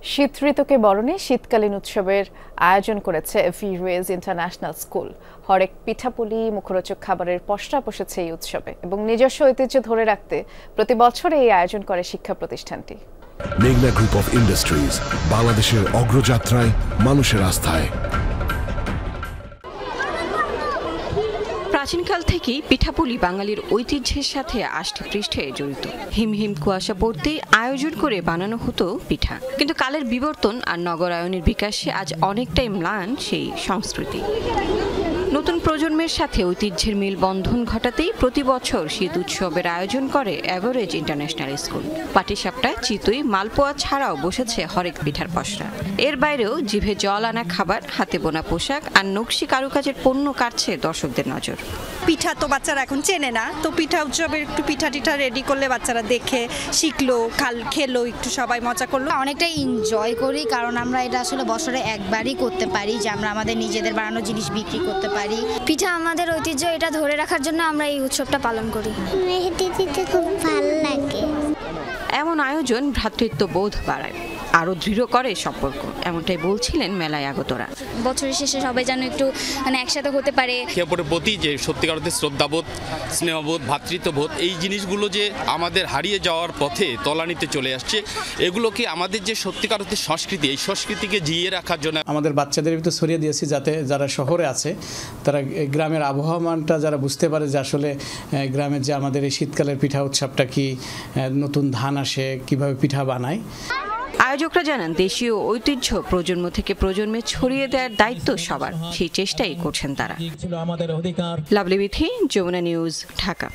শীত ঋতুকে বরণে শীতকালীন উৎসবের আয়োজন করেছে ভিওয়েজ ইন্টারন্যাশনাল স্কুল। হরেক পিঠাপুলি মুখরোচক খাবারের পসরা বসেছে এই উৎসবে এবং নিজস্ব ঐতিহ্য ধরে রাখতে প্রতি বছর এই আয়োজন করে শিক্ষা প্রতিষ্ঠানটি। মেঘনা গ্রুপ অফ ইন্ডাস্ট্রিজ, বাংলাদেশের অগ্রযাত্রায় মানুষের আস্থায়। প্রাচীনকাল থেকেই পিঠাপুলি বাঙালির ঐতিহ্যের সাথে আষ্টে পৃষ্ঠে জড়িত। হিমহিম কুয়াশা পড়তেই আয়োজন করে বানানো হতো পিঠা, কিন্তু কালের বিবর্তন আর নগরায়নের বিকাশে আজ অনেকটাই ম্লান সেই সংস্কৃতি। নতুন প্রজন্মের সাথে ঐতিহ্যের মেলবন্ধন ঘটাতেই প্রতি বছর শীত উৎসবের আয়োজন করে এভারেজ ইন্টারন্যাশনাল স্কুল। পাটিসাপটা, চিতই, মালপোয়া ছাড়াও বসেছে হরেক পিঠার পসরা। এর বাইরেও জিভে জল আনা খাবার, হাতে বোনা পোশাক আর নকশি কারুকাজের পণ্য কাটছে দর্শকদের নজর। পিঠা তো বাচ্চারা এখন চেনে না, তো পিঠা উৎসবের একটু পিঠা টিঠা রেডি করলে বাচ্চারা দেখে শিখলো, খেলো, একটু সবাই মজা করলো। অনেকটা এনজয় করি, কারণ আমরা এটা আসলে বছরে একবারই করতে পারি যে আমরা আমাদের নিজেদের বানানো জিনিস বিক্রি করতে পারি। পিঠা আমাদের ঐতিহ্য, এটা ধরে রাখার জন্য আমরা এই উৎসবটা পালন করি। মেহেদি দিতে খুব ভালো লাগে। এমন আয়োজন ভ্রাতৃত্ববোধ বাড়ায়, আরো দৃঢ় করে সম্পর্ক, এমনটাই বলছিলেন মেলায় আগতরা। বছরের শেষে সবাই যেন একটু একসাথে হতে পারে। একে অপরের প্রতি যে সত্যিকার অর্থে শ্রদ্ধাবোধ, স্নেহবোধ, ভ্রাতৃত্ববোধ, এই জিনিসগুলো যে আমাদের হারিয়ে যাওয়ার পথে তলানিতে চলে আসছে, এগুলোকে আমাদের যে সত্যিকার অর্থে সংস্কৃতি, এই সংস্কৃতিকে জিয়ে রাখার জন্য আমাদের বাচ্চাদের ভিতরে ছড়িয়ে দিয়েছি, যাতে যারা শহরে আছে তারা গ্রামের আবহাওয়াটা যারা বুঝতে পারে যে আসলে গ্রামের যে আমাদের এই শীতকালের পিঠা উৎসবটা কি, নতুন ধান আসে, কিভাবে পিঠা বানায়। আয়োজকরা জানান, দেশীয় ঐতিহ্য প্রজন্ম থেকে প্রজন্মে ছড়িয়ে দেওয়ার দায়িত্ব সবার, সেই চেষ্টাই করছেন তারা। লাভলি বিথি, যমুনা নিউজ, ঢাকা।